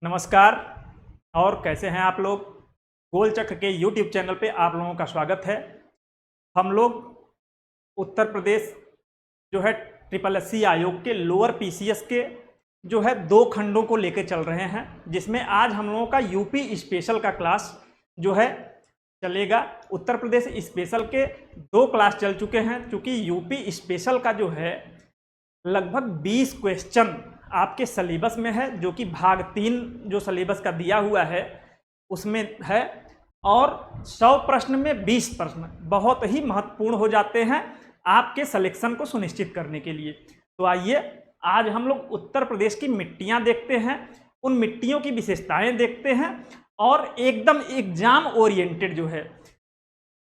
नमस्कार। और कैसे हैं आप लोग। गोल चक्र के यूट्यूब चैनल पे आप लोगों का स्वागत है। हम लोग उत्तर प्रदेश जो है SSC आयोग के लोअर PCS के जो है 2 खंडों को लेकर चल रहे हैं, जिसमें आज हम लोगों का यूपी स्पेशल का क्लास जो है चलेगा। उत्तर प्रदेश स्पेशल के 2 क्लास चल चुके हैं, क्योंकि यूपी स्पेशल का जो है लगभग 20 क्वेश्चन आपके सिलेबस में है, जो कि भाग 3 जो सिलेबस का दिया हुआ है उसमें है, और 100 प्रश्न में 20 प्रश्न बहुत ही महत्वपूर्ण हो जाते हैं आपके सिलेक्शन को सुनिश्चित करने के लिए। तो आइए आज हम लोग उत्तर प्रदेश की मिट्टियां देखते हैं, उन मिट्टियों की विशेषताएं देखते हैं, और एकदम एग्जाम ओरिएंटेड जो है,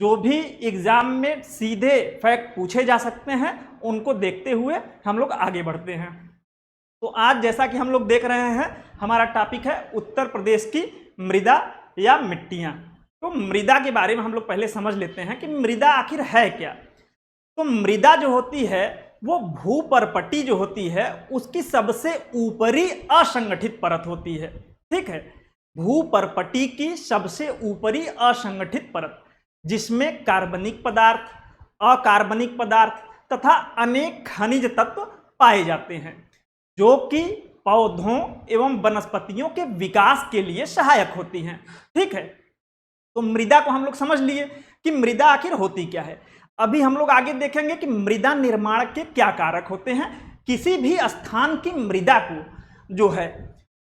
जो भी एग्जाम में सीधे फैक्ट पूछे जा सकते हैं उनको देखते हुए हम लोग आगे बढ़ते हैं। तो आज जैसा कि हम लोग देख रहे हैं, हमारा टॉपिक है उत्तर प्रदेश की मृदा या मिट्टियां। तो मृदा के बारे में हम लोग पहले समझ लेते हैं कि मृदा आखिर है क्या। तो मृदा जो होती है वो भूपर्पटी जो होती है उसकी सबसे ऊपरी असंगठित परत होती है। ठीक है, भूपर्पटी की सबसे ऊपरी असंगठित परत, जिसमें कार्बनिक पदार्थ, अकार्बनिक पदार्थ तथा अनेक खनिज तत्व पाए जाते हैं, जो कि पौधों एवं वनस्पतियों के विकास के लिए सहायक होती हैं। ठीक है, तो मृदा को हम लोग समझ लिए कि मृदा आखिर होती क्या है। अभी हम लोग आगे देखेंगे कि मृदा निर्माण के क्या कारक होते हैं। किसी भी स्थान की मृदा को जो है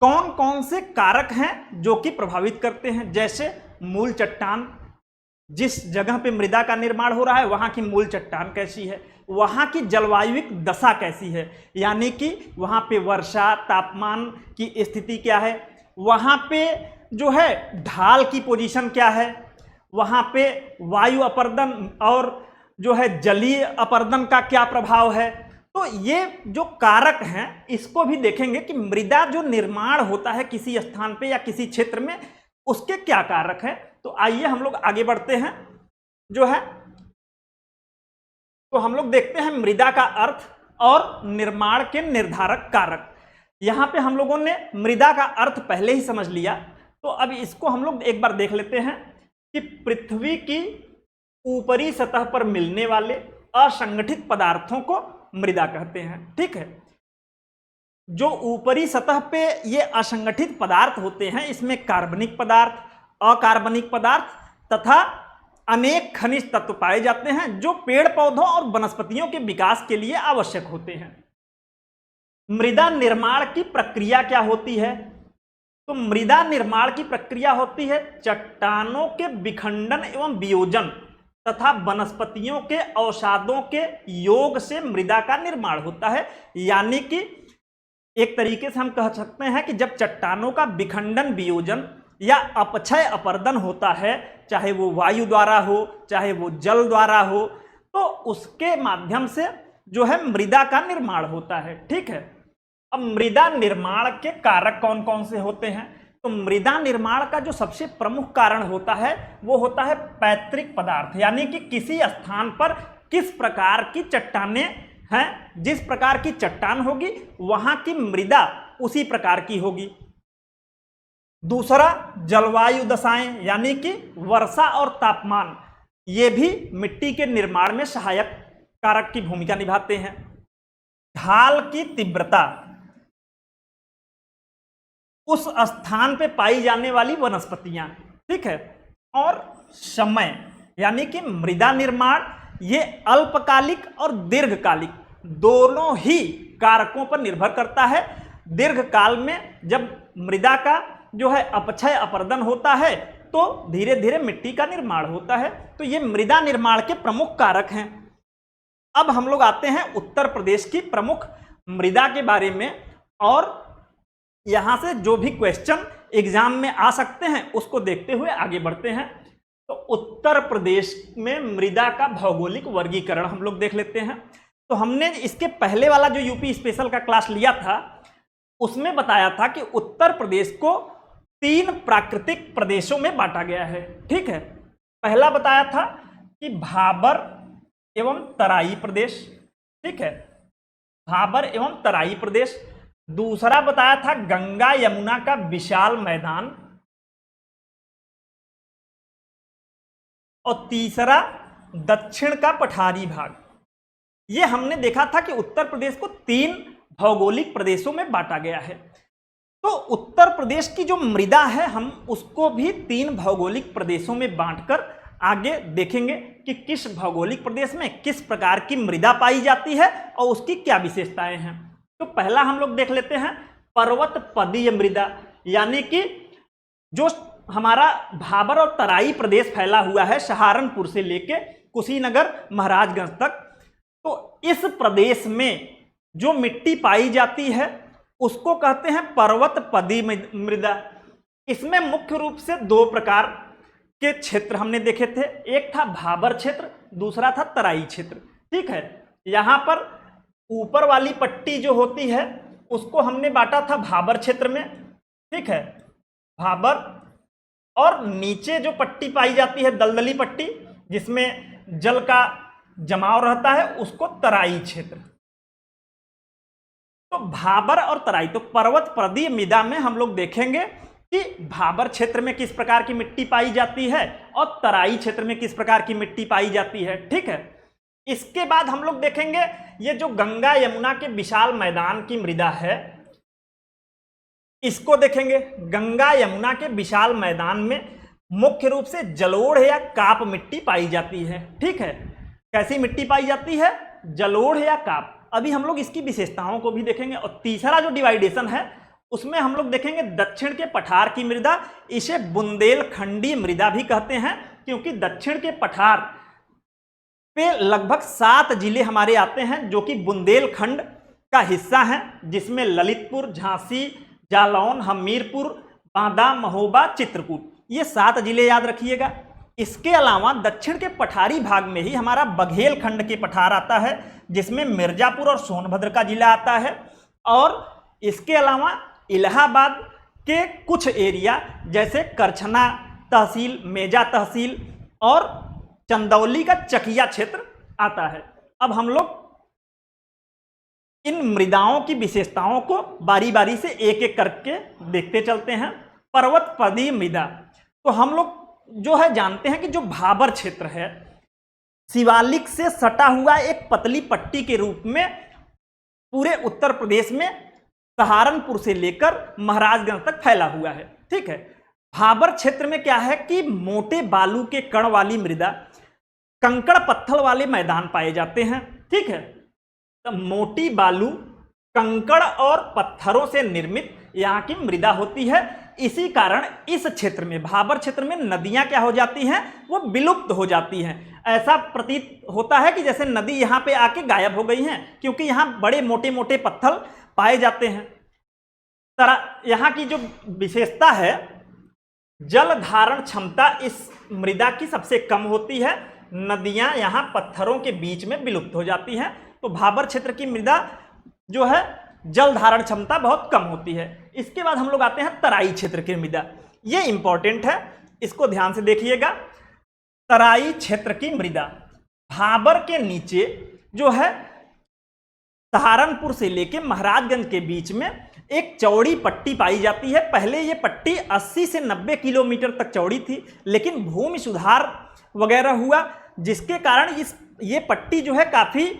कौन कौन से कारक हैं जो कि प्रभावित करते हैं। जैसे मूल चट्टान, जिस जगह पे मृदा का निर्माण हो रहा है वहां की मूल चट्टान कैसी है, वहां की जलवायुविक दशा कैसी है, यानी कि वहां पे वर्षा तापमान की स्थिति क्या है, वहां पे जो है ढाल की पोजीशन क्या है, वहां पे वायु अपर्दन और जो है जलीय अपर्दन का क्या प्रभाव है। तो ये जो कारक हैं इसको भी देखेंगे कि मृदा जो निर्माण होता है किसी स्थान पे या किसी क्षेत्र में उसके क्या कारक हैं। तो आइए हम लोग आगे बढ़ते हैं जो है। तो हम लोग देखते हैं मृदा का अर्थ और निर्माण के निर्धारक कारक। यहां पे हम लोगों ने मृदा का अर्थ पहले ही समझ लिया, तो अब इसको हम लोग एक बार देख लेते हैं कि पृथ्वी की ऊपरी सतह पर मिलने वाले असंगठित पदार्थों को मृदा कहते हैं। ठीक है, जो ऊपरी सतह पे ये असंगठित पदार्थ होते हैं इसमें कार्बनिक पदार्थ, अकार्बनिक पदार्थ तथा अनेक खनिज तत्व पाए जाते हैं, जो पेड़ पौधों और वनस्पतियों के विकास के लिए आवश्यक होते हैं। मृदा निर्माण की प्रक्रिया क्या होती है। तो मृदा निर्माण की प्रक्रिया होती है चट्टानों के विखंडन एवं वियोजन तथा वनस्पतियों के अवसादों के योग से मृदा का निर्माण होता है। यानी कि एक तरीके से हम कह सकते हैं कि जब चट्टानों का विखंडन वियोजन या अपक्षय अपर्दन होता है, चाहे वो वायु द्वारा हो चाहे वो जल द्वारा हो, तो उसके माध्यम से जो है मृदा का निर्माण होता है। ठीक है, अब मृदा निर्माण के कारक कौन कौन से होते हैं। तो मृदा निर्माण का जो सबसे प्रमुख कारण होता है वो होता है पैतृक पदार्थ, यानी कि किसी स्थान पर किस प्रकार की चट्टानें हैं, जिस प्रकार की चट्टान होगी वहां की मृदा उसी प्रकार की होगी। दूसरा जलवायु दशाएं, यानी कि वर्षा और तापमान, ये भी मिट्टी के निर्माण में सहायक कारक की भूमिका निभाते हैं। ढाल की तीव्रता, उस स्थान पे पाई जाने वाली वनस्पतियां। ठीक है, और समय, यानी कि मृदा निर्माण ये अल्पकालिक और दीर्घकालिक दोनों ही कारकों पर निर्भर करता है। दीर्घकाल में जब मृदा का जो है अपक्षय अपर्दन होता है तो धीरे धीरे मिट्टी का निर्माण होता है। तो ये मृदा निर्माण के प्रमुख कारक हैं। अब हम लोग आते हैं उत्तर प्रदेश की प्रमुख मृदा के बारे में, और यहां से जो भी क्वेश्चन एग्जाम में आ सकते हैं उसको देखते हुए आगे बढ़ते हैं। तो उत्तर प्रदेश में मृदा का भौगोलिक वर्गीकरण हम लोग देख लेते हैं। तो हमने इसके पहले वाला जो यूपी स्पेशल का क्लास लिया था उसमें बताया था कि उत्तर प्रदेश को 3 प्राकृतिक प्रदेशों में बांटा गया है। ठीक है, पहला बताया था कि भाबर एवं तराई प्रदेश। ठीक है, भाबर एवं तराई प्रदेश। दूसरा बताया था गंगा यमुना का विशाल मैदान, और तीसरा दक्षिण का पठारी भाग। ये हमने देखा था कि उत्तर प्रदेश को 3 भौगोलिक प्रदेशों में बांटा गया है। तो उत्तर प्रदेश की जो मृदा है हम उसको भी 3 भौगोलिक प्रदेशों में बांटकर आगे देखेंगे कि किस भौगोलिक प्रदेश में किस प्रकार की मृदा पाई जाती है और उसकी क्या विशेषताएं हैं। तो पहला हम लोग देख लेते हैं पर्वत पदीय मृदा, यानी कि जो हमारा भाबर और तराई प्रदेश फैला हुआ है सहारनपुर से लेके कुशीनगर महाराजगंज तक। तो इस प्रदेश में जो मिट्टी पाई जाती है उसको कहते हैं पर्वत पदीय मृदा। इसमें मुख्य रूप से 2 प्रकार के क्षेत्र हमने देखे थे, एक था भाबर क्षेत्र, दूसरा था तराई क्षेत्र। ठीक है, यहां पर ऊपर वाली पट्टी जो होती है उसको हमने बांटा था भाबर क्षेत्र में। ठीक है, भाबर, और नीचे जो पट्टी पाई जाती है दलदली पट्टी जिसमें जल का जमाव रहता है उसको तराई क्षेत्र। तो भाबर और तराई, तो पर्वत पदीय मृदा में हम लोग देखेंगे कि भाबर क्षेत्र में किस प्रकार की मिट्टी पाई जाती है और तराई क्षेत्र में किस प्रकार की मिट्टी पाई जाती है। ठीक है, इसके बाद हम लोग देखेंगे ये जो गंगा यमुना के विशाल मैदान की मृदा है इसको देखेंगे। गंगा यमुना के विशाल मैदान में मुख्य रूप से जलोढ़ या काप मिट्टी पाई जाती है। ठीक है, कैसी मिट्टी पाई जाती है? जलोढ़ या काप। अभी हम लोग इसकी विशेषताओं को भी देखेंगे। और तीसरा जो डिवाइडेशन है उसमें हम लोग देखेंगे दक्षिण के पठार की मृदा। इसे बुंदेलखंडी मृदा भी कहते हैं क्योंकि दक्षिण के पठार पे लगभग 7 जिले हमारे आते हैं जो कि बुंदेलखंड का हिस्सा हैं, जिसमें ललितपुर, झांसी, जालौन, हमीरपुर, बांदा, महोबा, चित्रकूट, ये 7 जिले याद रखिएगा। इसके अलावा दक्षिण के पठारी भाग में ही हमारा बघेलखंड के पठार आता है जिसमें मिर्जापुर और सोनभद्र का जिला आता है। और इसके अलावा इलाहाबाद के कुछ एरिया जैसे करछना तहसील, मेजा तहसील और चंदौली का चकिया क्षेत्र आता है। अब हम लोग इन मृदाओं की विशेषताओं को बारी बारी से एक एक करके देखते चलते हैं। पर्वत पदीय मृदा, तो हम लोग जो है जानते हैं कि जो भाबर क्षेत्र है शिवालिक से सटा हुआ एक पतली पट्टी के रूप में पूरे उत्तर प्रदेश में सहारनपुर से लेकर महाराजगंज तक फैला हुआ है। ठीक है, भाबर क्षेत्र में क्या है कि मोटे बालू के कण वाली मृदा, कंकड़ पत्थर वाले मैदान पाए जाते हैं। ठीक है, तो मोटी बालू, कंकड़ और पत्थरों से निर्मित यहाँ की मृदा होती है। इसी कारण इस क्षेत्र में, भाबर क्षेत्र में, नदियां क्या हो जाती हैं? वो विलुप्त हो जाती हैं। ऐसा प्रतीत होता है कि जैसे नदी यहाँ पे आके गायब हो गई हैं क्योंकि यहाँ बड़े मोटे मोटे पत्थर पाए जाते हैं। यहाँ की जो विशेषता है, जल धारण क्षमता इस मृदा की सबसे कम होती है। नदियां यहाँ पत्थरों के बीच में विलुप्त हो जाती हैं। तो भाबर क्षेत्र की मृदा जो है जल धारण क्षमता बहुत कम होती है। इसके बाद हम लोग आते हैं तराई क्षेत्र की मृदा। ये इंपॉर्टेंट है, इसको ध्यान से देखिएगा। तराई क्षेत्र की मृदा भाबर के नीचे जो है सहारनपुर से लेके महाराजगंज के बीच में एक चौड़ी पट्टी पाई जाती है। पहले ये पट्टी 80 से 90 किलोमीटर तक चौड़ी थी, लेकिन भूमि सुधार वगैरह हुआ जिसके कारण ये पट्टी जो है काफ़ी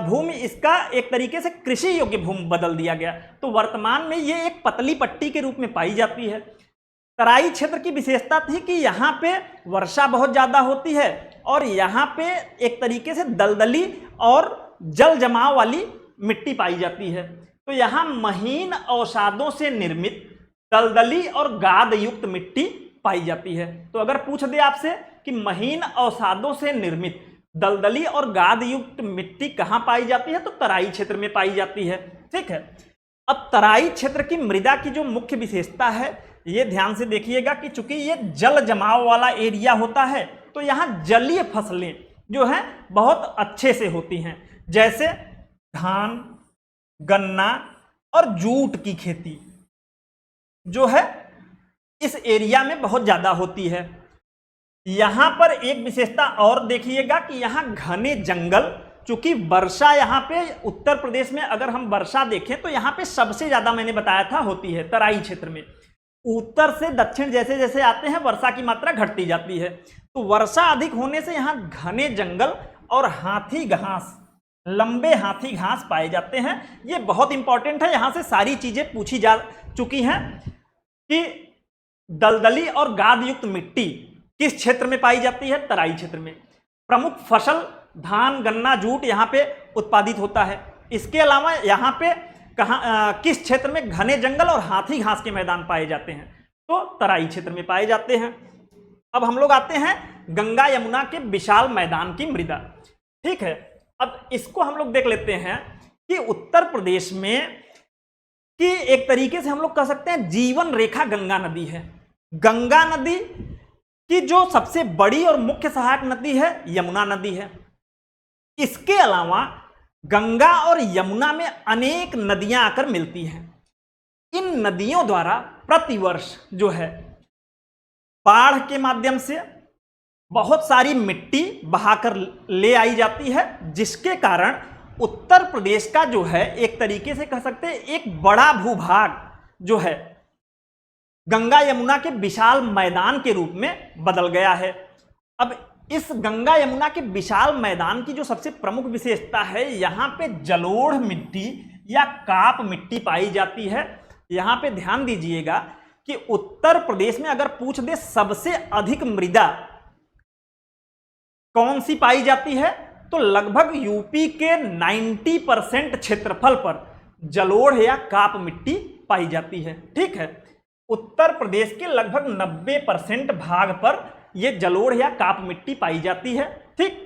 भूमि इसका एक तरीके से कृषि योग्य भूमि बदल दिया गया। तो वर्तमान में ये एक पतली पट्टी के रूप में पाई जाती है। तराई क्षेत्र की विशेषता थी कि यहाँ पे वर्षा बहुत ज़्यादा होती है और यहाँ पे एक तरीके से दलदली और जल जमाव वाली मिट्टी पाई जाती है। तो यहाँ महीन अवसादों से निर्मित दलदली और गाद युक्त मिट्टी पाई जाती है। तो अगर पूछ दे आपसे कि महीन अवसादों से निर्मित दलदली और गाद युक्त मिट्टी कहाँ पाई जाती है, तो तराई क्षेत्र में पाई जाती है। ठीक है, अब तराई क्षेत्र की मृदा की जो मुख्य विशेषता है ये ध्यान से देखिएगा कि चूंकि ये जल जमाव वाला एरिया होता है तो यहाँ जलीय फसलें जो हैं बहुत अच्छे से होती हैं, जैसे धान, गन्ना और जूट की खेती जो है इस एरिया में बहुत ज़्यादा होती है। यहाँ पर एक विशेषता और देखिएगा कि यहाँ घने जंगल चूंकि वर्षा यहाँ पे उत्तर प्रदेश में अगर हम वर्षा देखें तो यहाँ पे सबसे ज्यादा मैंने बताया था होती है तराई क्षेत्र में। उत्तर से दक्षिण जैसे जैसे आते हैं वर्षा की मात्रा घटती जाती है। तो वर्षा अधिक होने से यहाँ घने जंगल और हाथी घास, लंबे हाथी घास पाए जाते हैं। ये बहुत इंपॉर्टेंट है, यहाँ से सारी चीजें पूछी जा चुकी हैं कि दलदली और गाद युक्त मिट्टी किस क्षेत्र में पाई जाती है? तराई क्षेत्र में। प्रमुख फसल धान, गन्ना, जूट यहाँ पे उत्पादित होता है। इसके अलावा यहाँ पे किस क्षेत्र में घने जंगल और हाथी घास के मैदान पाए जाते हैं? तो तराई क्षेत्र में पाए जाते हैं। अब हम लोग आते हैं गंगा यमुना के विशाल मैदान की मृदा। ठीक है, अब इसको हम लोग देख लेते हैं कि उत्तर प्रदेश में कि एक तरीके से हम लोग कह सकते हैं जीवन रेखा गंगा नदी है। गंगा नदी की जो सबसे बड़ी और मुख्य सहायक नदी है यमुना नदी है। इसके अलावा गंगा और यमुना में अनेक नदियां आकर मिलती हैं। इन नदियों द्वारा प्रतिवर्ष जो है बाढ़ के माध्यम से बहुत सारी मिट्टी बहाकर ले आई जाती है, जिसके कारण उत्तर प्रदेश का जो है एक तरीके से कह सकते हैं एक बड़ा भूभाग जो है गंगा यमुना के विशाल मैदान के रूप में बदल गया है। अब इस गंगा यमुना के विशाल मैदान की जो सबसे प्रमुख विशेषता है, यहाँ पे जलोढ़ मिट्टी या काप मिट्टी पाई जाती है। यहाँ पे ध्यान दीजिएगा कि उत्तर प्रदेश में अगर पूछ दे सबसे अधिक मृदा कौन सी पाई जाती है, तो लगभग यूपी के 90% क्षेत्रफल पर जलोढ़ या काप मिट्टी पाई जाती है। ठीक है, उत्तर प्रदेश के लगभग 90% भाग पर यह जलोढ़ या काप मिट्टी पाई जाती है। ठीक,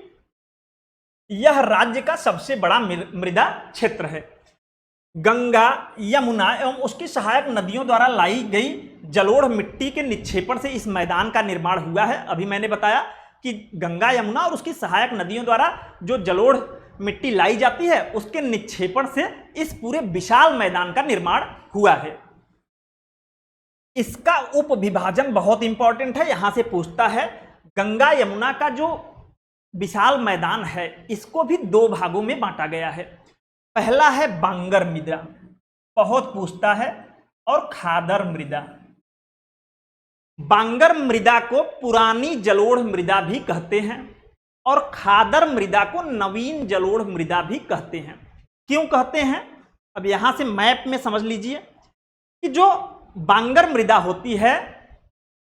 यह राज्य का सबसे बड़ा मृदा क्षेत्र है। गंगा, यमुना एवं उसकी सहायक नदियों द्वारा लाई गई जलोढ़ मिट्टी के निक्षेपण से इस मैदान का निर्माण हुआ है। अभी मैंने बताया कि गंगा, यमुना और उसकी सहायक नदियों द्वारा जो जलोढ़ मिट्टी लाई जाती है उसके निक्षेपण से इस पूरे विशाल मैदान का निर्माण हुआ है। इसका उप विभाजन बहुत इंपॉर्टेंट है, यहां से पूछता है। गंगा यमुना का जो विशाल मैदान है इसको भी दो भागों में बांटा गया है। पहला है बांगर मृदा, बहुत पूछता है, और खादर मृदा। बांगर मृदा को पुरानी जलोढ़ मृदा भी कहते हैं और खादर मृदा को नवीन जलोढ़ मृदा भी कहते हैं। क्यों कहते हैं? अब यहां से मैप में समझ लीजिए कि जो बांगर मृदा होती है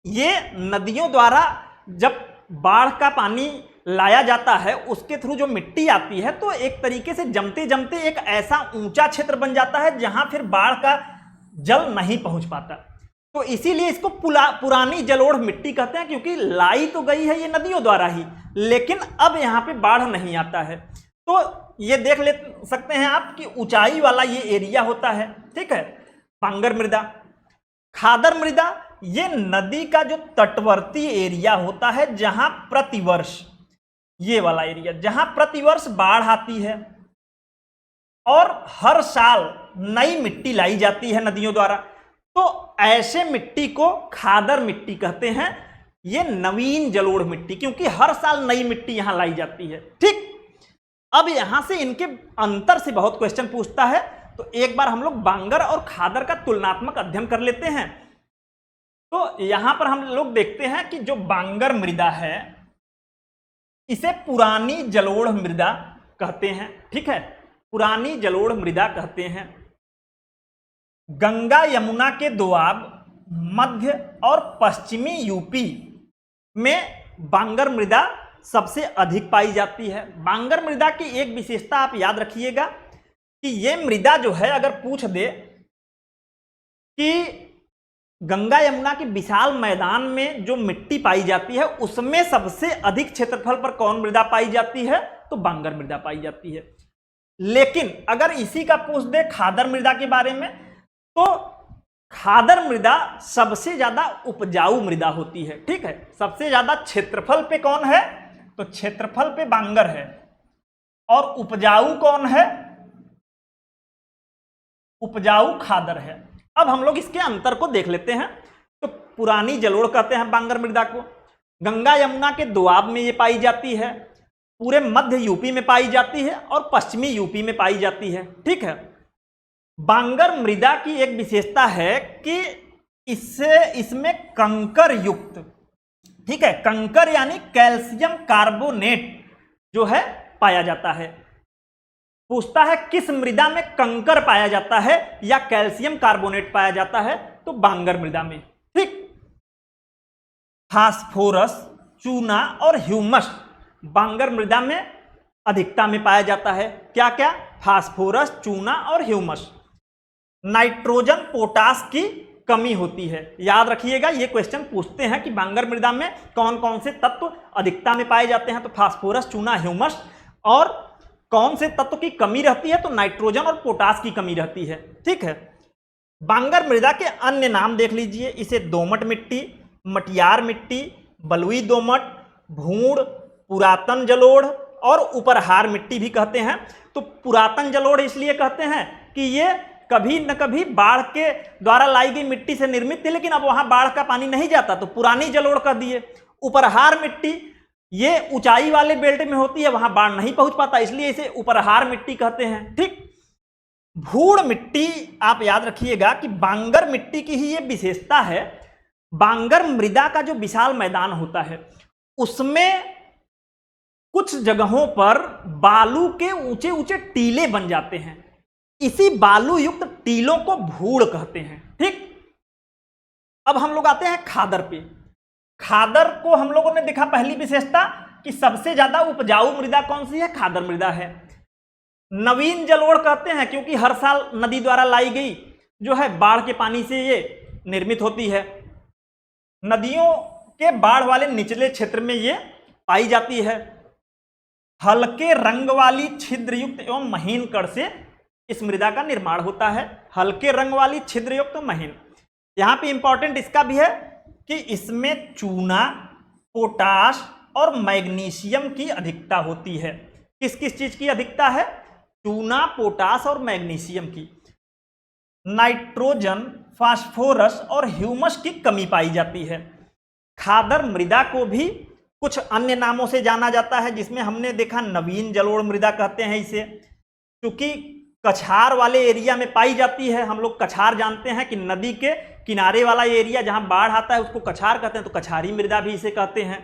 ये नदियों द्वारा जब बाढ़ का पानी लाया जाता है उसके थ्रू जो मिट्टी आती है तो एक तरीके से जमते जमते एक ऐसा ऊंचा क्षेत्र बन जाता है जहां फिर बाढ़ का जल नहीं पहुंच पाता। तो इसीलिए इसको पुरानी जलोढ़ मिट्टी कहते हैं, क्योंकि लाई तो गई है ये नदियों द्वारा ही, लेकिन अब यहाँ पे बाढ़ नहीं आता है। तो ये देख ले सकते हैं आप कि ऊंचाई वाला ये एरिया होता है। ठीक है, बांगर मृदा। खादर मृदा ये नदी का जो तटवर्ती एरिया होता है जहां प्रतिवर्ष, ये वाला एरिया जहां प्रतिवर्ष बाढ़ आती है और हर साल नई मिट्टी लाई जाती है नदियों द्वारा, तो ऐसे मिट्टी को खादर मिट्टी कहते हैं। ये नवीन जलोढ़ मिट्टी, क्योंकि हर साल नई मिट्टी यहां लाई जाती है। ठीक, अब यहां से इनके अंतर से बहुत क्वेश्चन पूछता है, तो एक बार हम लोग बांगर और खादर का तुलनात्मक अध्ययन कर लेते हैं। तो यहां पर हम लोग देखते हैं कि जो बांगर मृदा है इसे पुरानी जलोढ़ मृदा कहते हैं। ठीक है, पुरानी जलोढ़ मृदा कहते हैं। गंगा यमुना के दोआब मध्य और पश्चिमी यूपी में बांगर मृदा सबसे अधिक पाई जाती है। बांगर मृदा की एक विशेषता आप याद रखिएगा कि ये मृदा जो है अगर पूछ दे कि गंगा यमुना के विशाल मैदान में जो मिट्टी पाई जाती है उसमें सबसे अधिक क्षेत्रफल पर कौन मृदा पाई जाती है, तो बांगर मृदा पाई जाती है। लेकिन अगर इसी का पूछ दे खादर मृदा के बारे में, तो खादर मृदा सबसे ज्यादा उपजाऊ मृदा होती है। ठीक है, सबसे ज्यादा क्षेत्रफल पे कौन है, तो क्षेत्रफल पे बांगर है, और उपजाऊ कौन है, उपजाऊ खादर है। अब हम लोग इसके अंतर को देख लेते हैं। तो पुरानी जलोढ़ कहते हैं बांगर मृदा को, गंगा यमुना के दोआब में ये पाई जाती है, पूरे मध्य यूपी में पाई जाती है और पश्चिमी यूपी में पाई जाती है। ठीक है। बांगर मृदा की एक विशेषता है कि इसमें कंकर युक्त, ठीक है, कंकर यानी कैल्शियम कार्बोनेट जो है पाया जाता है। पूछता है किस मृदा में कंकर पाया जाता है या कैल्शियम कार्बोनेट पाया जाता है, तो बांगर मृदा में। ठीक। फास्फोरस, चूना और ह्यूमस बांगर मृदा में अधिकता में पाया जाता है। क्या क्या? फास्फोरस, चूना और ह्यूमस। नाइट्रोजन, पोटास की कमी होती है। याद रखिएगा, ये क्वेश्चन पूछते हैं कि बांगर मृदा में कौन कौन से तत्व अधिकता में पाए जाते हैं, तो फास्फोरस, चूना, ह्यूमस। और कौन से तत्व की कमी रहती है, तो नाइट्रोजन और पोटास की कमी रहती है। ठीक है। बांगर मृदा के अन्य नाम देख लीजिए। इसे दोमट मिट्टी, मटियार मिट्टी, बलुई दोमट, भूड़, पुरातन जलोढ़ और उपरहार मिट्टी भी कहते हैं। तो पुरातन जलोढ़ इसलिए कहते हैं कि ये कभी न कभी बाढ़ के द्वारा लाई गई मिट्टी से निर्मित थी, लेकिन अब वहां बाढ़ का पानी नहीं जाता, तो पुरानी जलोढ़ कह दिए। उपरहार मिट्टी ये ऊंचाई वाले बेल्ट में होती है, वहां बाढ़ नहीं पहुंच पाता, इसलिए इसे उपरहार मिट्टी कहते हैं। ठीक। भूड़ मिट्टी, आप याद रखिएगा कि बांगर मिट्टी की ही ये विशेषता है। बांगर मृदा का जो विशाल मैदान होता है उसमें कुछ जगहों पर बालू के ऊंचे ऊंचे टीले बन जाते हैं। इसी बालू युक्त टीलों को भूड़ कहते हैं। ठीक। अब हम लोग आते हैं खादर पे। खादर को हम लोगों ने देखा पहली विशेषता कि सबसे ज्यादा उपजाऊ मृदा कौन सी है, खादर मृदा है। नवीन जलोढ़ कहते हैं क्योंकि हर साल नदी द्वारा लाई गई जो है बाढ़ के पानी से ये निर्मित होती है। नदियों के बाढ़ वाले निचले क्षेत्र में ये पाई जाती है। हल्के रंग वाली छिद्रयुक्त एवं महीन कण से इस मृदा का निर्माण होता है। हल्के रंग वाली छिद्रयुक्त महीन। यहां पे इंपॉर्टेंट इसका भी है कि इसमें चूना, पोटाश और मैग्नीशियम की अधिकता होती है। किस किस चीज की अधिकता है? चूना, पोटाश और मैग्नीशियम की। नाइट्रोजन, फास्फोरस और ह्यूमस की कमी पाई जाती है। खादर मृदा को भी कुछ अन्य नामों से जाना जाता है, जिसमें हमने देखा नवीन जलोढ़ मृदा कहते हैं इसे, क्योंकि कछार वाले एरिया में पाई जाती है। हम लोग कछार जानते हैं कि नदी के किनारे वाला एरिया जहां बाढ़ आता है उसको कछार कहते हैं, तो कछारी मृदा भी इसे कहते हैं।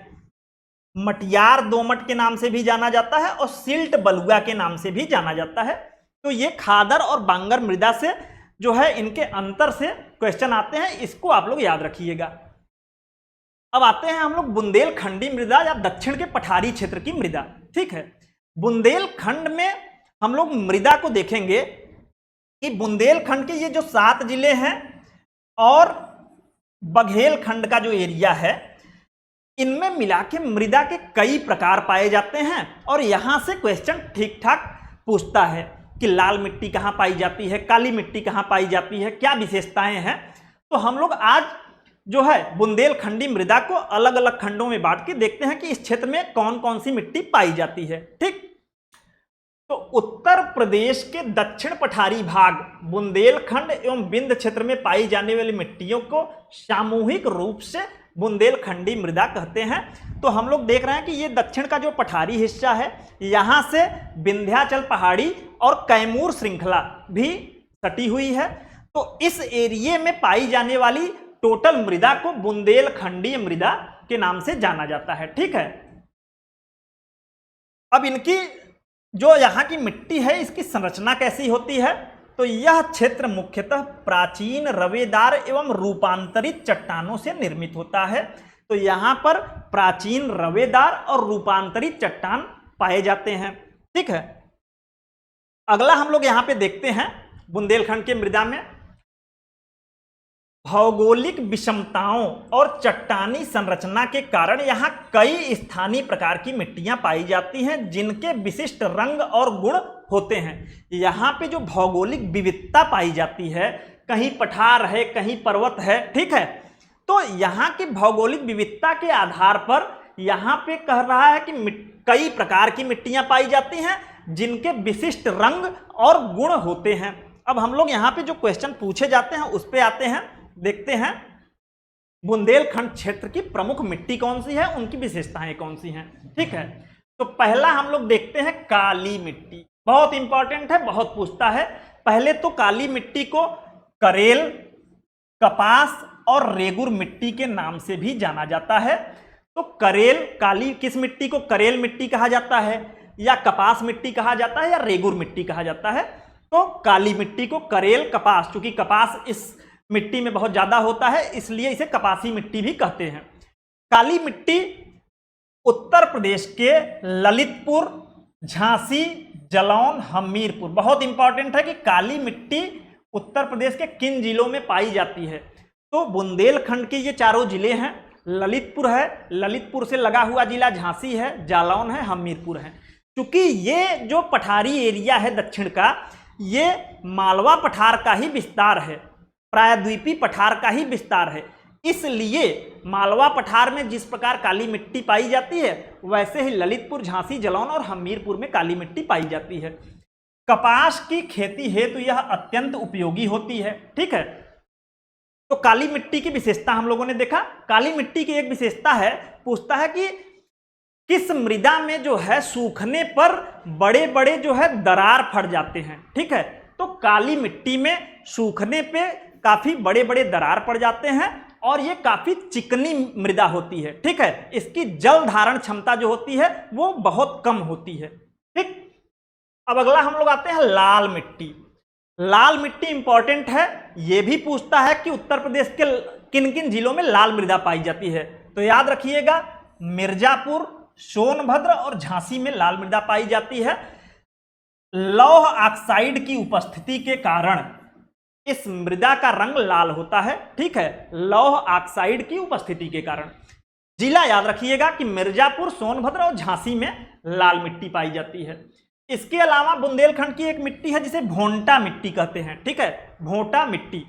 मटियार दोमट के नाम से भी जाना जाता है और सिल्ट बलुआ के नाम से भी जाना जाता है। तो ये खादर और बांगर मृदा से जो है इनके अंतर से क्वेश्चन आते हैं, इसको आप लोग याद रखिएगा। अब आते हैं हम लोग बुंदेलखंडी मृदा या दक्षिण के पठारी क्षेत्र की मृदा। ठीक है। बुंदेलखंड में हम लोग मृदा को देखेंगे कि बुंदेलखंड के ये जो 7 जिले हैं और बघेलखंड का जो एरिया है, इनमें मिला के मृदा के कई प्रकार पाए जाते हैं। और यहां से क्वेश्चन ठीक ठाक पूछता है कि लाल मिट्टी कहां पाई जाती है, काली मिट्टी कहां पाई जाती है, क्या विशेषताएं हैं। तो हम लोग आज जो है बुंदेलखंडी मृदा को अलग अलग खंडों में बांट के देखते हैं कि इस क्षेत्र में कौन कौन सी मिट्टी पाई जाती है। ठीक। तो उत्तर प्रदेश के दक्षिण पठारी भाग बुंदेलखंड एवं विंध्य क्षेत्र में पाई जाने वाली मिट्टियों को सामूहिक रूप से बुंदेलखंडी मृदा कहते हैं। तो हम लोग देख रहे हैं कि ये दक्षिण का जो पठारी हिस्सा है, यहां से विंध्याचल पहाड़ी और कैमूर श्रृंखला भी सटी हुई है। तो इस एरिया में पाई जाने वाली टोटल मृदा को बुंदेलखंडी मृदा के नाम से जाना जाता है। ठीक है। अब इनकी जो यहाँ की मिट्टी है इसकी संरचना कैसी होती है, तो यह क्षेत्र मुख्यतः प्राचीन रवेदार एवं रूपांतरित चट्टानों से निर्मित होता है। तो यहाँ पर प्राचीन रवेदार और रूपांतरित चट्टान पाए जाते हैं। ठीक है। अगला हम लोग यहाँ पे देखते हैं बुंदेलखंड के मृदा में भौगोलिक विषमताओं और चट्टानी संरचना के कारण यहाँ कई स्थानीय प्रकार की मिट्टियां पाई जाती हैं जिनके विशिष्ट रंग और गुण होते हैं। यहाँ पे जो भौगोलिक विविधता पाई जाती है, कहीं पठार है, कहीं पर्वत है। ठीक है। तो यहाँ की भौगोलिक विविधता के आधार पर यहाँ पे कह रहा है कि कई प्रकार की मिट्टियां पाई जाती हैं जिनके विशिष्ट रंग और गुण होते हैं। अब हम लोग यहाँ पे जो क्वेश्चन पूछे जाते हैं उस पे आते हैं, देखते हैं बुंदेलखंड क्षेत्र की प्रमुख मिट्टी कौन सी है, उनकी विशेषताएं कौन सी हैं। ठीक है। तो पहला हम लोग देखते हैं काली मिट्टी, बहुत इंपॉर्टेंट है, बहुत पूछता है। पहले तो काली मिट्टी को करेल, कपास और रेगुर मिट्टी के नाम से भी जाना जाता है। तो करेल, काली किस मिट्टी को करेल मिट्टी कहा जाता है, या कपास मिट्टी कहा जाता है, या रेगुर मिट्टी कहा जाता है। तो काली मिट्टी को करेल, कपास, क्योंकि कपास इस मिट्टी में बहुत ज्यादा होता है इसलिए इसे कपासी मिट्टी भी कहते हैं। काली मिट्टी उत्तर प्रदेश के ललितपुर, झांसी, जालौन, हमीरपुर, बहुत इंपॉर्टेंट है कि काली मिट्टी उत्तर प्रदेश के किन जिलों में पाई जाती है। तो बुंदेलखंड के ये चारों जिले हैं, ललितपुर है, ललितपुर से लगा हुआ जिला झांसी है, जालौन है, हमीरपुर है। क्योंकि ये जो पठारी एरिया है दक्षिण का, ये मालवा पठार का ही विस्तार है, प्रायद्वीपीय पठार का ही विस्तार है, इसलिए मालवा पठार में जिस प्रकार काली मिट्टी पाई जाती है वैसे ही ललितपुर, झांसी, जालौन और हमीरपुर में काली मिट्टी पाई जाती है। कपास की खेती हेतु यह अत्यंत उपयोगी होती है। ठीक है, तो काली मिट्टी की विशेषता हम लोगों ने देखा। काली मिट्टी की एक विशेषता है, पूछता है कि किस मृदा में जो है सूखने पर बड़े बड़े जो है दरार फट जाते हैं। ठीक है, तो काली मिट्टी में सूखने पे काफी बड़े बड़े दरार पड़ जाते हैं और ये काफी चिकनी मृदा होती है। ठीक है, इसकी जल धारण क्षमता जो होती है वो बहुत कम होती है। ठीक, अब अगला हम लोग आते हैं लाल मिट्टी। लाल मिट्टी इंपॉर्टेंट है, यह भी पूछता है कि उत्तर प्रदेश के किन किन जिलों में लाल मृदा पाई जाती है। तो याद रखिएगा, मिर्जापुर, सोनभद्र और झांसी में लाल मृदा पाई जाती है। लौह ऑक्साइड की उपस्थिति के कारण इस मृदा का रंग लाल होता है। ठीक है, लौह ऑक्साइड की उपस्थिति के कारण। जिला याद रखिएगा कि मिर्जापुर, सोनभद्र और झांसी में लाल मिट्टी पाई जाती है। इसके अलावा बुंदेलखंड की एक मिट्टी है जिसे भोंटा मिट्टी कहते हैं। ठीक है, भोंटा मिट्टी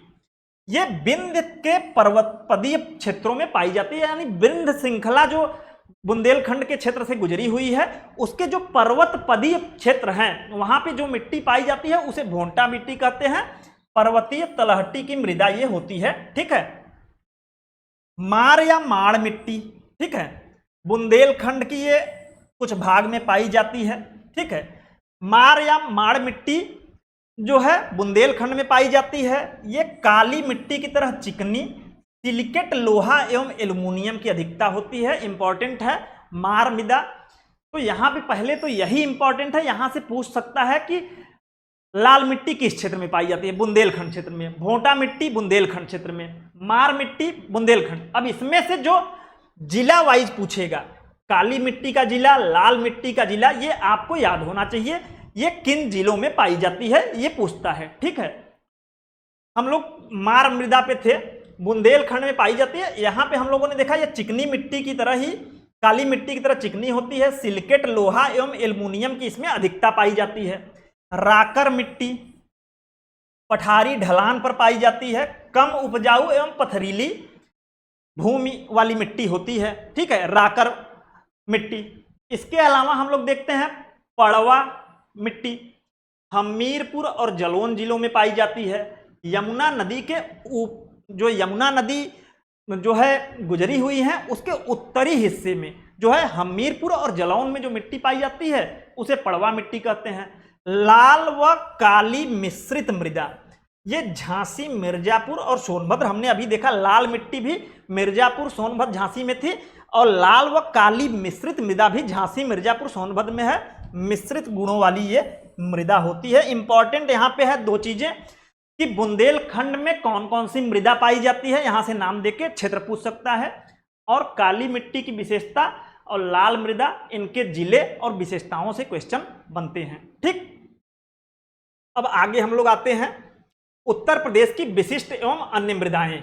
ये विंध्य के पर्वतपदीय क्षेत्रों में पाई जाती है, यानी विंध्य श्रृंखला जो बुंदेलखंड के क्षेत्र से गुजरी हुई है उसके जो पर्वतपदीय क्षेत्र हैं वहां पे जो मिट्टी पाई जाती है उसे भोंटा मिट्टी कहते हैं। पर्वतीय तलहटी की मृदा ये होती है। ठीक है, मार या माड़ मिट्टी, ठीक है, बुंदेलखंड की ये कुछ भाग में पाई जाती है। ठीक है, मार या माड़ मिट्टी जो है बुंदेलखंड में पाई जाती है। ये काली मिट्टी की तरह चिकनी, सिलिकेट लोहा एवं एल्युमिनियम की अधिकता होती है। इंपॉर्टेंट है मार मृदा। तो यहाँ पे पहले तो यही इंपॉर्टेंट है, यहाँ से पूछ सकता है कि लाल मिट्टी किस क्षेत्र में पाई जाती है, बुंदेलखंड क्षेत्र में। भोंटा मिट्टी बुंदेलखंड क्षेत्र में, मार मिट्टी बुंदेलखंड। अब इसमें से जो जिला वाइज पूछेगा, काली मिट्टी का जिला, लाल मिट्टी का जिला, ये आपको याद होना चाहिए, ये किन जिलों में पाई जाती है ये पूछता है। ठीक है, हम लोग मार मृदा पे थे, बुंदेलखंड में पाई जाती है। यहां पे हम लोगों ने देखा ये चिकनी मिट्टी की तरह ही, काली मिट्टी की तरह चिकनी होती है। सिलिकेट लोहा एवं एल्युमिनियम की इसमें अधिकता पाई जाती है। राकर मिट्टी पठारी ढलान पर पाई जाती है, कम उपजाऊ एवं पथरीली भूमि वाली मिट्टी होती है। ठीक है, राकर मिट्टी। इसके अलावा हम लोग देखते हैं पड़वा मिट्टी, हमीरपुर और जालौन जिलों में पाई जाती है। यमुना नदी के जो यमुना नदी जो है गुजरी हुई है उसके उत्तरी हिस्से में जो है हमीरपुर और जालौन में जो मिट्टी पाई जाती है उसे पड़वा मिट्टी कहते हैं। लाल व काली मिश्रित मृदा, ये झांसी, मिर्जापुर और सोनभद्र, हमने अभी देखा लाल मिट्टी भी मिर्जापुर, सोनभद्र, झांसी में थी और लाल व काली मिश्रित मृदा भी झांसी, मिर्जापुर, सोनभद्र में है। मिश्रित गुणों वाली ये मृदा होती है। इंपॉर्टेंट यहाँ पे है दो चीजें कि बुंदेलखंड में कौन कौन सी मृदा पाई जाती है, यहां से नाम देके क्षेत्र पूछ सकता है, और काली मिट्टी की विशेषता और लाल मृदा, इनके जिले और विशेषताओं से क्वेश्चन बनते हैं। ठीक, अब आगे हम लोग आते हैं उत्तर प्रदेश की विशिष्ट एवं अन्य मृदाएं।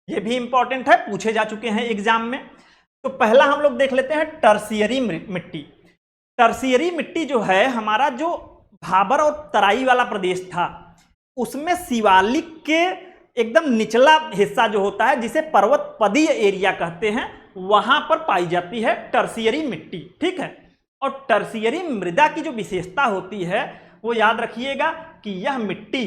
ये भी इंपॉर्टेंट है, पूछे जा चुके हैं एग्जाम में। तो पहला हम लोग देख लेते हैं टर्शियरी मिट्टी। टर्शियरी मिट्टी जो है, हमारा जो भाबर और तराई वाला प्रदेश था उसमें शिवालिक के एकदम निचला हिस्सा जो होता है जिसे पर्वतपदीय एरिया कहते हैं, वहां पर पाई जाती है टर्शियरी मिट्टी। ठीक है, और टर्शियरी मृदा की जो विशेषता होती है वो याद रखिएगा कि यह मिट्टी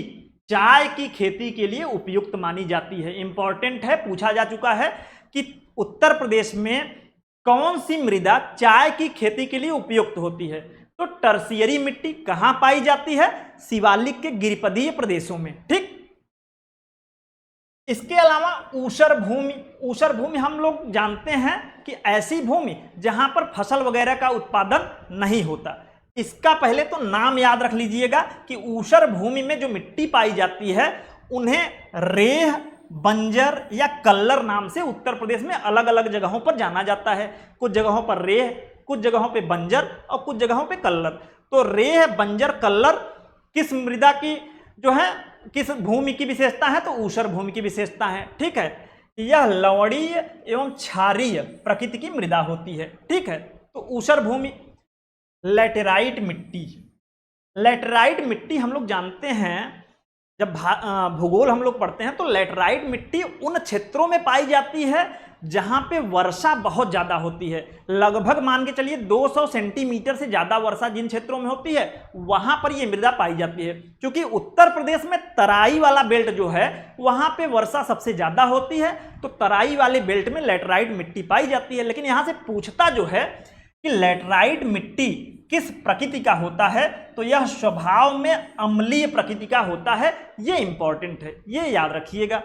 चाय की खेती के लिए उपयुक्त मानी जाती है। इंपॉर्टेंट है, पूछा जा चुका है कि उत्तर प्रदेश में कौन सी मृदा चाय की खेती के लिए उपयुक्त होती है? तो टर्शियरी मिट्टी कहां पाई जाती है? शिवालिक के गिरिपदीय प्रदेशों में। ठीक, इसके अलावा ऊसर भूमि, ऊसर भूमि हम लोग जानते हैं कि ऐसी भूमि जहां पर फसल वगैरह का उत्पादन नहीं होता। इसका पहले तो नाम याद रख लीजिएगा कि ऊसर भूमि में जो मिट्टी पाई जाती है उन्हें रेह, बंजर या कल्लर नाम से उत्तर प्रदेश में अलग अलग जगहों पर जाना जाता है। कुछ जगहों पर रेह, कुछ जगहों पे बंजर और कुछ जगहों पे कल्लर। तो रेह, बंजर, कल्लर किस मृदा की जो है, किस भूमि की विशेषता है? तो ऊसर भूमि की विशेषता है। ठीक है, यह लवणीय एवं क्षारीय प्रकृति की मृदा होती है। ठीक है, तो ऊसर भूमि। लैटेराइट मिट्टी, लैटेराइट मिट्टी हम लोग जानते हैं, जब भूगोल हम लोग पढ़ते हैं तो लैटेराइट मिट्टी उन क्षेत्रों में पाई जाती है जहां पे वर्षा बहुत ज्यादा होती है। लगभग मान के चलिए 200 सेंटीमीटर से ज्यादा वर्षा जिन क्षेत्रों में होती है वहां पर यह मृदा पाई जाती है। क्योंकि उत्तर प्रदेश में तराई वाला बेल्ट जो है वहां पे वर्षा सबसे ज्यादा होती है, तो तराई वाले बेल्ट में लैटेराइट मिट्टी पाई जाती है। लेकिन यहां से पूछता जो है कि लैटेराइट मिट्टी किस प्रकृति का होता है, तो यह स्वभाव में अम्लीय प्रकृति का होता है। यह इंपॉर्टेंट है, यह याद रखिएगा।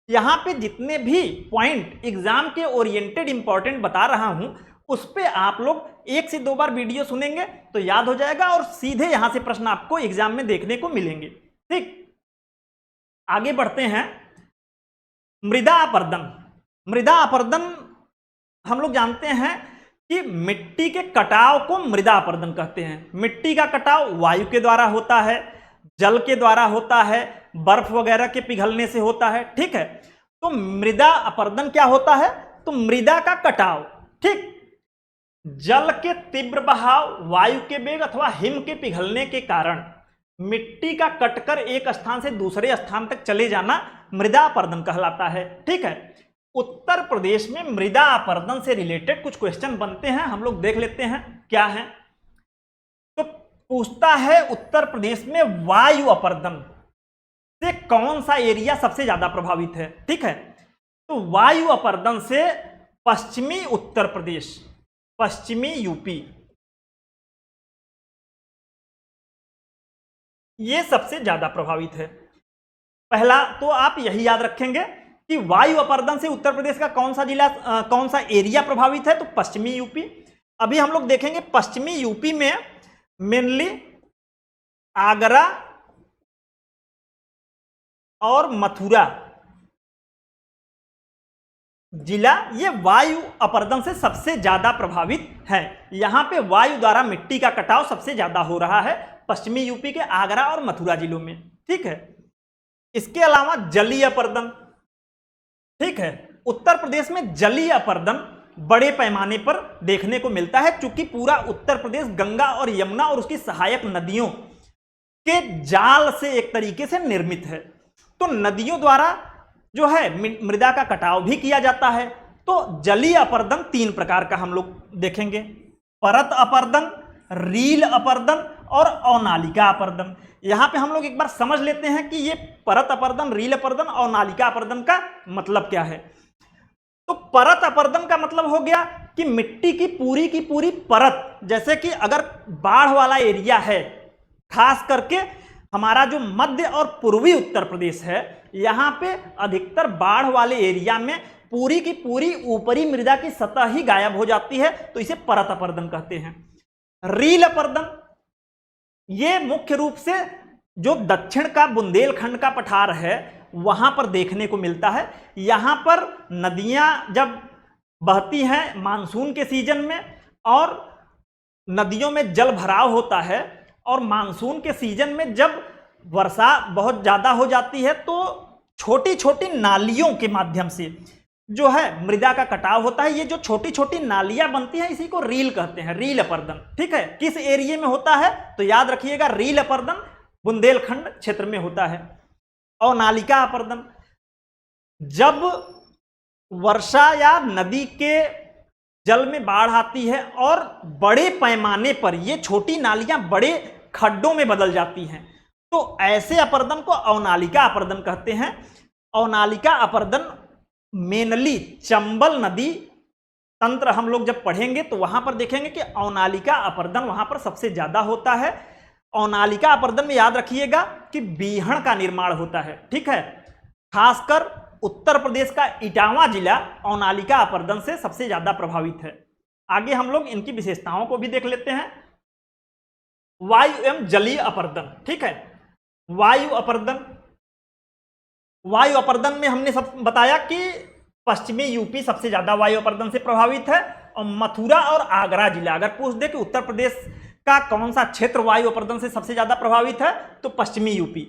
यहां पे जितने भी पॉइंट एग्जाम के ओरिएंटेड इंपॉर्टेंट बता रहा हूं उस पे आप लोग 1 से 2 बार वीडियो सुनेंगे तो याद हो जाएगा और सीधे यहां से प्रश्न आपको एग्जाम में देखने को मिलेंगे। ठीक, आगे बढ़ते हैं। मृदा अपर्दन। मृदा अपर्दन हम लोग जानते हैं कि मिट्टी के कटाव को मृदा अपर्दन कहते हैं। मिट्टी का कटाव वायु के द्वारा होता है, जल के द्वारा होता है, बर्फ वगैरह के पिघलने से होता है। ठीक है, तो मृदा अपर्दन क्या होता है? तो मृदा का कटाव। ठीक, जल के तीव्र बहाव, वायु के वेग अथवा हिम के पिघलने के कारण मिट्टी का कटकर एक स्थान से दूसरे स्थान तक चले जाना मृदा अपर्दन कहलाता है। ठीक है, उत्तर प्रदेश में मृदा अपर्दन से रिलेटेड कुछ क्वेश्चन बनते हैं, हम लोग देख लेते हैं क्या है। तो पूछता है उत्तर प्रदेश में वायु अपर्दन से कौन सा एरिया सबसे ज्यादा प्रभावित है? ठीक है, तो वायु अपर्दन से पश्चिमी उत्तर प्रदेश, पश्चिमी यूपी, ये सबसे ज्यादा प्रभावित है। पहला तो आप यही याद रखेंगे कि वायु अपर्दन से उत्तर प्रदेश का कौन सा जिला, कौन सा एरिया प्रभावित है? तो पश्चिमी यूपी। अभी हम लोग देखेंगे पश्चिमी यूपी में मेनली आगरा और मथुरा जिला, ये वायु अपर्दन से सबसे ज्यादा प्रभावित है। यहां पे वायु द्वारा मिट्टी का कटाव सबसे ज्यादा हो रहा है पश्चिमी यूपी के आगरा और मथुरा जिलों में। ठीक है, इसके अलावा जलीय अपर्दन। ठीक है, उत्तर प्रदेश में जलीय अपर्दन बड़े पैमाने पर देखने को मिलता है, क्योंकि पूरा उत्तर प्रदेश गंगा और यमुना और उसकी सहायक नदियों के जाल से एक तरीके से निर्मित है। तो नदियों द्वारा जो है मृदा का कटाव भी किया जाता है। तो जलीय अपर्दन 3 प्रकार का हम लोग देखेंगे, परत अपर्दन, रील अपर्दन और अवनालिका अपर्दन। यहां पे हम लोग एक बार समझ लेते हैं कि ये परत अपर्दन, रील अपर्दन और नालिका अपर्दन का मतलब क्या है। तो परत अपर्दन का मतलब हो गया कि मिट्टी की पूरी परत, जैसे कि अगर बाढ़ वाला एरिया है, खास करके हमारा जो मध्य और पूर्वी उत्तर प्रदेश है, यहां पे अधिकतर बाढ़ वाले एरिया में पूरी की पूरी ऊपरी मृदा की सतह ही गायब हो जाती है, तो इसे परत अपर्दन कहते हैं। रील अपर्दन ये मुख्य रूप से जो दक्षिण का बुंदेलखंड का पठार है वहां पर देखने को मिलता है। यहां पर नदियां जब बहती हैं मानसून के सीजन में और नदियों में जल भराव होता है, और मानसून के सीजन में जब वर्षा बहुत ज्यादा हो जाती है तो छोटी छोटी नालियों के माध्यम से जो है मृदा का कटाव होता है। ये जो छोटी छोटी नालियां बनती हैं इसी को रील कहते हैं, रील अपर्दन। ठीक है, किस एरिया में होता है? तो याद रखिएगा रील अपर्दन बुंदेलखंड क्षेत्र में होता है। और नालिका अपर्दन जब वर्षा या नदी के जल में बाढ़ आती है और बड़े पैमाने पर ये छोटी नालियां बड़े खड्डों में बदल जाती हैं, तो ऐसे अपर्दन को अवनालिका अपर्दन कहते हैं। अवनालिका अपर्दन मेनली चंबल नदी तंत्र हम लोग जब पढ़ेंगे तो वहां पर देखेंगे कि अवनालिका अपर्दन वहां पर सबसे ज्यादा होता है। अवनालिका अपर्दन में याद रखिएगा कि बीहड़ का निर्माण होता है, ठीक है। खासकर उत्तर प्रदेश का इटावा जिला अवनालिका अपर्दन से सबसे ज्यादा प्रभावित है। आगे हम लोग इनकी विशेषताओं को भी देख लेते हैं। वायु एवं जलीय अपर्दन, ठीक है। वायु अपर्दन में हमने सब बताया कि पश्चिमी यूपी सबसे ज्यादा वायु अपर्दन से प्रभावित है, और मथुरा और आगरा जिला, अगर पूछ दे कि उत्तर प्रदेश का कौन सा क्षेत्र वायु अपर्दन से सबसे ज्यादा प्रभावित है तो पश्चिमी यूपी।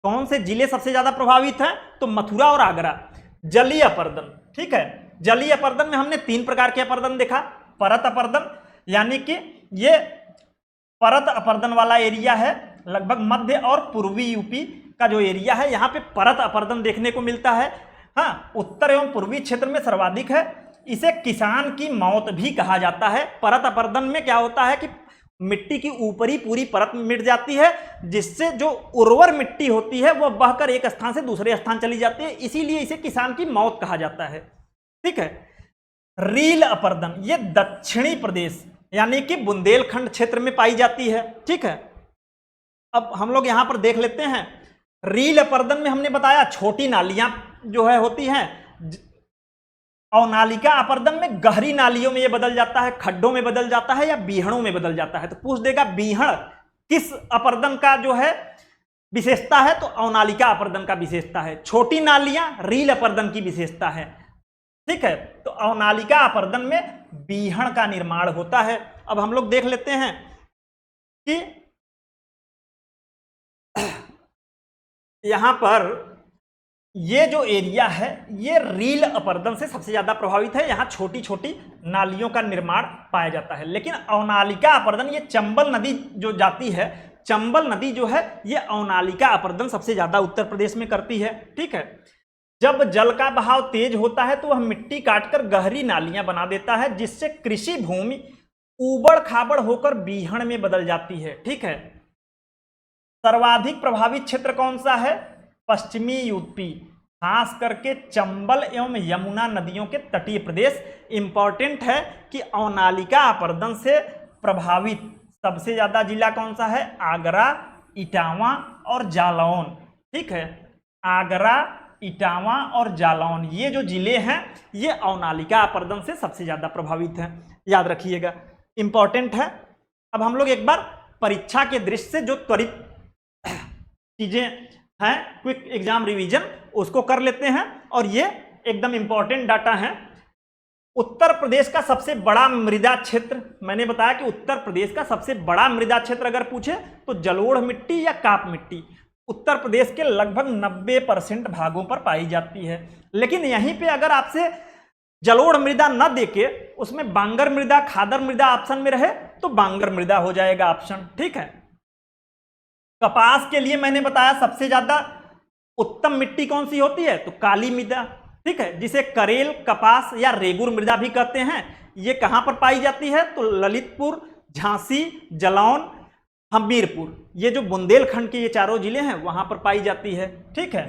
कौन से जिले सबसे ज्यादा प्रभावित है तो मथुरा और आगरा। जलीय अपर्दन, ठीक है। जलीय अपर्दन में हमने 3 प्रकार के अपर्दन देखा। परत अपर्दन, यानी कि ये परत अपर्दन वाला एरिया है, लगभग मध्य और पूर्वी यूपी का जो एरिया है यहाँ पे परत अपर्दन देखने को मिलता है। हाँ, उत्तर एवं पूर्वी क्षेत्र में सर्वाधिक है। इसे किसान की मौत भी कहा जाता है। परत अपर्दन में क्या होता है कि मिट्टी की ऊपरी पूरी परत मिट जाती है, जिससे जो उर्वर मिट्टी होती है वह बहकर एक स्थान से दूसरे स्थान चली जाती है, इसीलिए इसे किसान की मौत कहा जाता है, ठीक है। रील अपर्दन, ये दक्षिणी प्रदेश यानी कि बुंदेलखंड क्षेत्र में पाई जाती है, ठीक है। अब हम लोग यहां पर देख लेते हैं। रील अपर्दन में हमने बताया छोटी नालियां जो है होती हैं, अवनालिका अपर्दन में गहरी नालियों में ये बदल जाता है, खड्डों में बदल जाता है या बीहड़ों में बदल जाता है। तो पूछ देगा बीहड़ किस अपर्दन का जो है विशेषता है, तो अवनालिका अपर्दन का विशेषता है। छोटी नालियां रील अपर्दन की विशेषता है, ठीक है। तो अवनालिका अपर्दन में बीहड़ का निर्माण होता है। अब हम लोग देख लेते हैं कि यहां पर ये जो एरिया है ये रील अपर्दन से सबसे ज्यादा प्रभावित है। यहां छोटी छोटी नालियों का निर्माण पाया जाता है। लेकिन अवनालिका अपर्दन, ये चंबल नदी जो जाती है, चंबल नदी जो है ये अवनालिका अपर्दन सबसे ज्यादा उत्तर प्रदेश में करती है, ठीक है। जब जल का बहाव तेज होता है तो वह मिट्टी काटकर गहरी नालियां बना देता है, जिससे कृषि भूमि ऊबड़ खाबड़ होकर बीहड़ में बदल जाती है, ठीक है। सर्वाधिक प्रभावित क्षेत्र कौन सा है? पश्चिमी यूपी, खास करके चंबल एवं यमुना नदियों के तटीय प्रदेश। इंपॉर्टेंट है कि अवनालिका अपर्दन से प्रभावित सबसे ज्यादा जिला कौन सा है? आगरा, इटावा और जालौन, ठीक है। आगरा, इटावा और जालौन, ये जो जिले हैं ये अवनालिका अपर्दन से सबसे ज्यादा प्रभावित हैं, याद रखिएगा, इंपॉर्टेंट है। अब हम लोग एक बार परीक्षा के दृष्टि से जो त्वरित चीजें हैं, क्विक एग्जाम रिवीजन, उसको कर लेते हैं। और ये एकदम इंपॉर्टेंट डाटा है। उत्तर प्रदेश का सबसे बड़ा मृदा क्षेत्र, मैंने बताया कि उत्तर प्रदेश का सबसे बड़ा मृदा क्षेत्र अगर पूछे तो जलोढ़ मिट्टी या काप मिट्टी उत्तर प्रदेश के लगभग 90% भागों पर पाई जाती है। लेकिन यहीं पे अगर आपसे जलोढ़ मृदा न देके उसमें बांगर मृदा, खादर मृदा ऑप्शन में रहे तो बांगर मृदा हो जाएगा ऑप्शन, ठीक है। कपास के लिए मैंने बताया सबसे ज्यादा उत्तम मिट्टी कौन सी होती है? तो काली मृदा, ठीक है, जिसे करेल, कपास या रेगुर मृदा भी कहते हैं। ये कहां पर पाई जाती है? तो ललितपुर, झांसी, जालौन, हमीरपुर, ये जो बुंदेलखंड के ये चारों जिले हैं वहां पर पाई जाती है, ठीक है।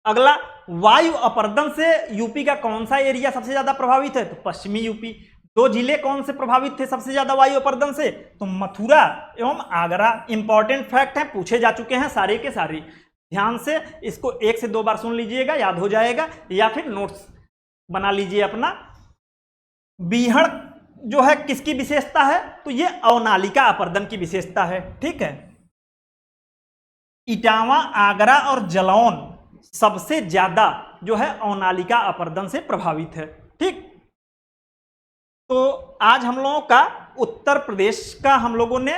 अगला, वायु अपर्दन से यूपी का कौन सा एरिया सबसे ज्यादा प्रभावित है? तो पश्चिमी यूपी। 2 जिले कौन से प्रभावित थे सबसे ज्यादा वायु अपर्दन से? तो मथुरा एवं आगरा। इंपॉर्टेंट फैक्ट है, पूछे जा चुके हैं सारे के सारे, ध्यान से इसको 1 से 2 बार सुन लीजिएगा, याद हो जाएगा, या फिर नोट्स बना लीजिए अपना। बीहड़ जो है किसकी विशेषता है? तो ये अवनालिका अपर्दन की विशेषता है, ठीक है। इटावा, आगरा और जालौन सबसे ज्यादा जो है अवनालिका अपर्दन से प्रभावित है, ठीक। तो आज हम लोगों का उत्तर प्रदेश का हम लोगों ने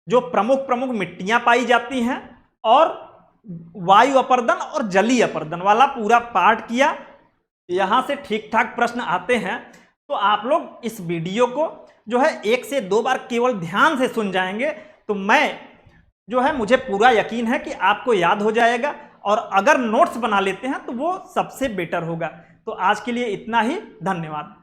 जो प्रमुख प्रमुख मिट्टियां पाई जाती हैं और वायु अपर्दन और जलीय अपर्दन वाला पूरा पार्ट किया। यहां से ठीक ठाक प्रश्न आते हैं तो आप लोग इस वीडियो को जो है 1 से 2 बार केवल ध्यान से सुन जाएंगे तो मैं जो है, मुझे पूरा यकीन है कि आपको याद हो जाएगा। और अगर नोट्स बना लेते हैं तो वो सबसे बेटर होगा। तो आज के लिए इतना ही, धन्यवाद।